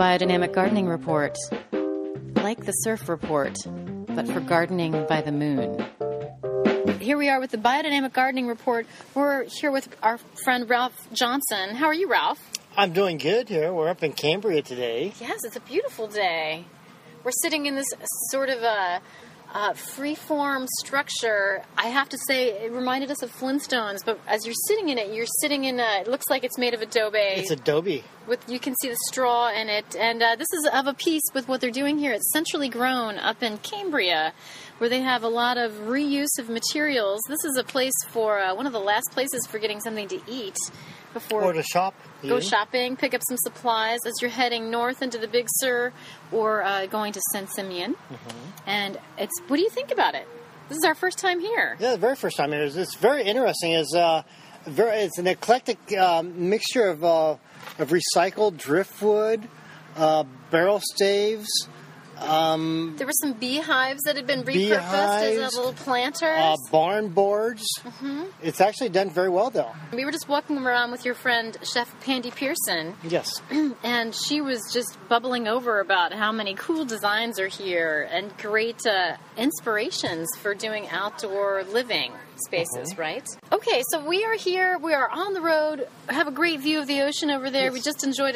Biodynamic Gardening Report. Like the Surf Report, but for gardening by the moon. Here we are with the Biodynamic Gardening Report. We're here with our friend Ralph Johnson. How are you, Ralph? I'm doing good here. We're up in Cambria today. Yes, it's a beautiful day. We're sitting in this sort of a free-form structure. I have to say, it reminded us of Flintstones, but as you're sitting in it, it looks like it's made of adobe. It's adobe. You can see the straw in it, and this is of a piece with what they're doing here. It's centrally grown up in Cambria, where they have a lot of reuse of materials. This is a place for, one of the last places for getting something to eat before... Or to shop. Go shopping, pick up some supplies as you're heading north into the Big Sur or going to Saint Simeon. Mm-hmm. And what do you think about it? This is our first time here. Yeah, the very first time here. It's very interesting. It's an eclectic mixture of recycled driftwood, barrel staves. There were some beehives that had been repurposed as little planters. Barn boards. Mm-hmm. It's actually done very well, though. We were just walking around with your friend, Chef Pandy Pearson. Yes. And she was just bubbling over about how many cool designs are here and great inspirations for doing outdoor living spaces, mm-hmm. right? Okay, so we are here. We are on the road. We have a great view of the ocean over there. Yes. We just enjoyed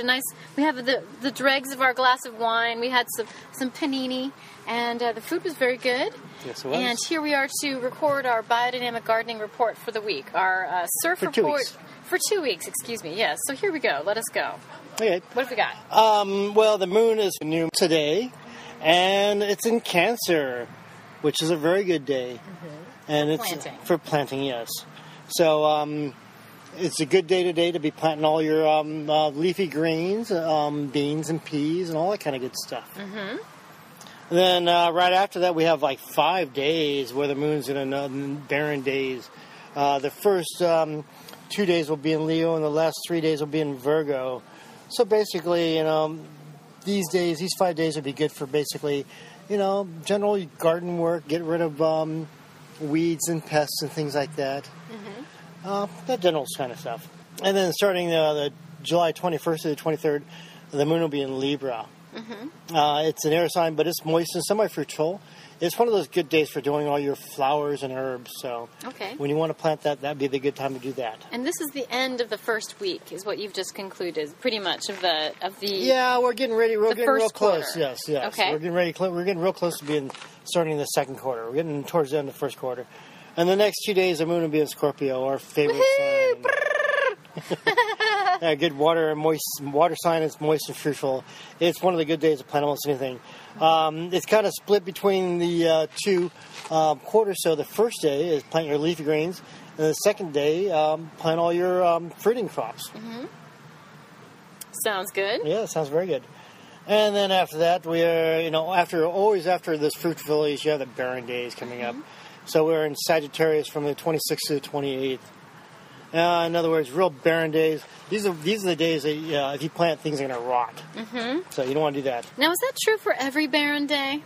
we have the dregs of our glass of wine. We had some panini, and the food was very good. Yes, it was. And here we are to record our Biodynamic Gardening Report for the week. Our surf for report 2 weeks. For 2 weeks, excuse me. Yes. So here we go. Let us go. Okay. What have we got? Well, the moon is new today, and it's in Cancer, which is a very good day. Mm-hmm. And for planting, yes. So it's a good day today to be planting all your leafy greens, beans and peas and all that kind of good stuff. Mm-hmm. Then right after that, we have like 5 days where the moon's in barren days. The first 2 days will be in Leo, and the last 3 days will be in Virgo. So basically, these 5 days would be good for basically, general garden work, get rid of weeds and pests and things like that. Mm-hmm. That general kind of stuff. And then starting the July 21st to the 23rd, the moon will be in Libra. Mm-hmm. It's an air sign, but it's moist and semi-fruitful. It's one of those good days for doing all your flowers and herbs. So when you want to plant that'd be the good time to do that. And this is the end of the first week, is what you've just concluded, pretty much of the. Yeah, we're getting ready. We're getting real close. Quarter. Yes. Okay. We're getting ready. We're getting real close to starting the second quarter. We're getting towards the end of the first quarter, and the next 2 days the moon will be in Scorpio, our favorite sign. Good water sign. It's moist and fruitful. It's one of the good days to plant almost anything. It's kind of split between the two quarters. So the first day is plant your leafy greens, and the second day plant all your fruiting crops. Mm-hmm. Sounds good. Yeah, it sounds very good. And then after that, we are after this fruitful days, you have the barren days coming up. So we're in Sagittarius from the 26th to the 28th. In other words, real barren days. These are the days that if you plant, things are going to rot. Mm-hmm. So you don't want to do that. Now, is that true for every barren day?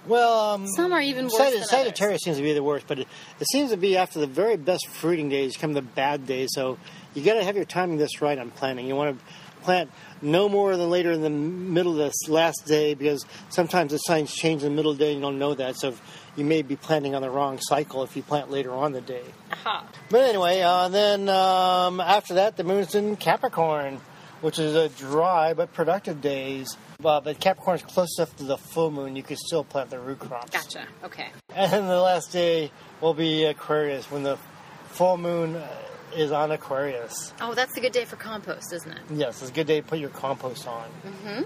Well, some are even worse than others. Sagittarius seems to be the worst, but it seems to be after the very best fruiting days come the bad days. So you got to have your timing just right on planting. You want to plant no more than later in the middle of this last day, because sometimes the signs change in the middle of the day and you don't know that. So you may be planting on the wrong cycle if you plant later on the day. Aha. But anyway, then after that, the moon's in Capricorn, which is a dry but productive days. But Capricorn is close enough to the full moon, you can still plant the root crops. Gotcha. Okay. And then the last day will be Aquarius, when the full moon is on Aquarius. Oh, that's a good day for compost, isn't it? Yes, it's a good day to put your compost on. Mm-hmm.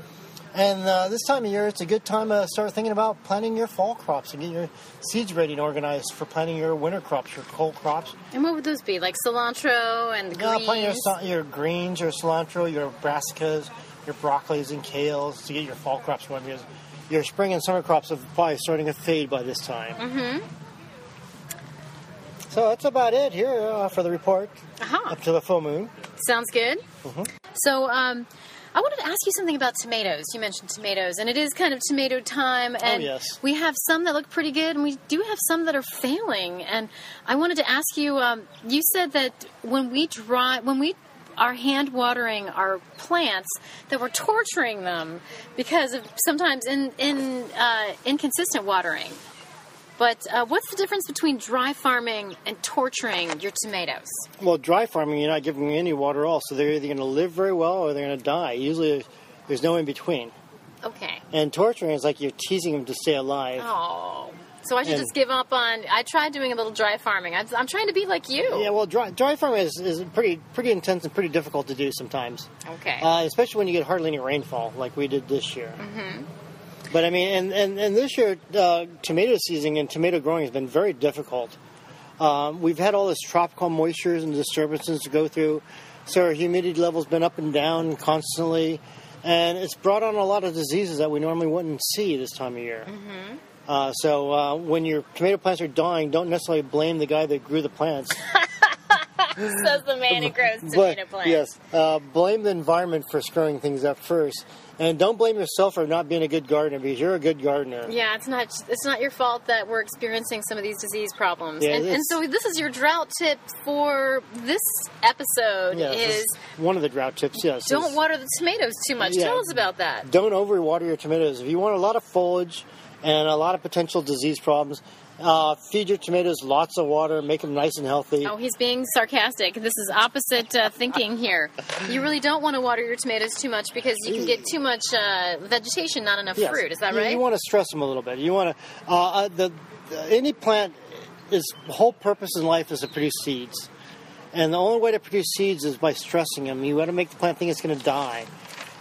And this time of year, it's a good time to start thinking about planting your fall crops and get your seeds ready and organized for planting your winter crops, your cold crops. And what would those be? Like cilantro and greens? Plant your greens, your cilantro, your brassicas, your broccolis and kales to get your fall crops going, because your spring and summer crops are probably starting to fade by this time. Mm-hmm. So that's about it here for the report up to the full moon. Sounds good. Mm-hmm. So I wanted to ask you something about tomatoes. You mentioned tomatoes, and it is kind of tomato time. And yes. We have some that look pretty good, and we do have some that are failing. And I wanted to ask you, you said that when we our hand watering our plants that we're torturing them because of sometimes inconsistent watering. But what's the difference between dry farming and torturing your tomatoes? Well, dry farming, you're not giving them any water at all, so they're either going to live very well or they're going to die. Usually there's no in between. Okay. And torturing is like you're teasing them to stay alive. Oh. So I should just give up on... I tried doing a little dry farming. I'm trying to be like you. Yeah, well, dry farming is pretty intense and pretty difficult to do sometimes. Okay. Especially when you get hardly any rainfall, like we did this year. Mm-hmm. But, I mean, and this year, tomato season and tomato growing has been very difficult. We've had all this tropical moistures and disturbances to go through, so our humidity level's been up and down constantly, and it's brought on a lot of diseases that we normally wouldn't see this time of year. Mm-hmm. So when your tomato plants are dying, don't necessarily blame the guy that grew the plants. Says the man who grows tomato plants. Yes, blame the environment for screwing things up first. And don't blame yourself for not being a good gardener, because you're a good gardener. Yeah, it's not your fault that we're experiencing some of these disease problems. Yeah, and so this is your drought tip for this episode. Yeah, is one of the drought tips, yes. Don't water the tomatoes too much. Yeah, tell us about that. Don't overwater your tomatoes. If you want a lot of foliage and a lot of potential disease problems, feed your tomatoes lots of water, make them nice and healthy. Oh, he's being sarcastic. This is opposite thinking here. You really don't want to water your tomatoes too much because you can get too much vegetation, not enough fruit. Is that right? You want to stress them a little bit. You want to any plant, its whole purpose in life is to produce seeds, and the only way to produce seeds is by stressing them. You want to make the plant think it's going to die.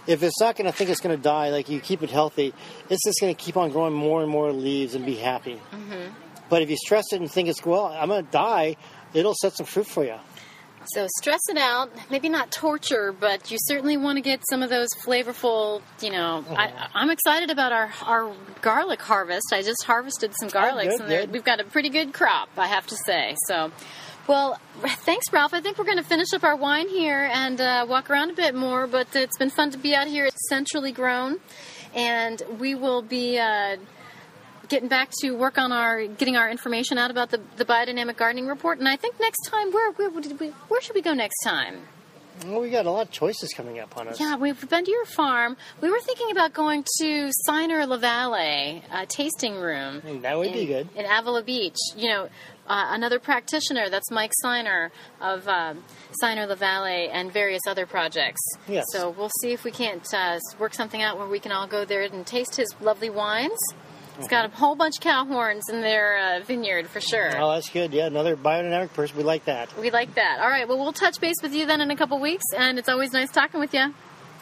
If it's not going to think it's going to die, like you keep it healthy, it's just going to keep on growing more and more leaves and be happy. Mm-hmm. But if you stress it and think it's, well, I'm going to die, it'll set some fruit for you. So stress it out. Maybe not torture, but you certainly want to get some of those flavorful, I'm excited about our garlic harvest. I just harvested some garlics, and we've got a pretty good crop, I have to say. So, well, thanks, Ralph. I think we're going to finish up our wine here and walk around a bit more, but it's been fun to be out here. It's centrally grown, and we will be getting back to work on getting our information out about the Biodynamic Gardening Report. And I think next time, where should we go next time? Well, we got a lot of choices coming up on us. Yeah, we've been to your farm. We were thinking about going to Siner La Valle, a tasting room. That would be good. In Avila Beach. Another practitioner, that's Mike Siner of Siner La Valle and various other projects. Yes. So we'll see if we can't work something out where we can all go there and taste his lovely wines. It's got a whole bunch of cow horns in their vineyard, for sure. Oh, that's good. Yeah, another biodynamic person. We like that. We like that. All right, well, we'll touch base with you then in a couple weeks, and it's always nice talking with you.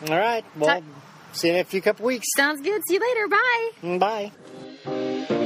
All right. Well, see you in a few couple weeks. Sounds good. See you later. Bye. Bye.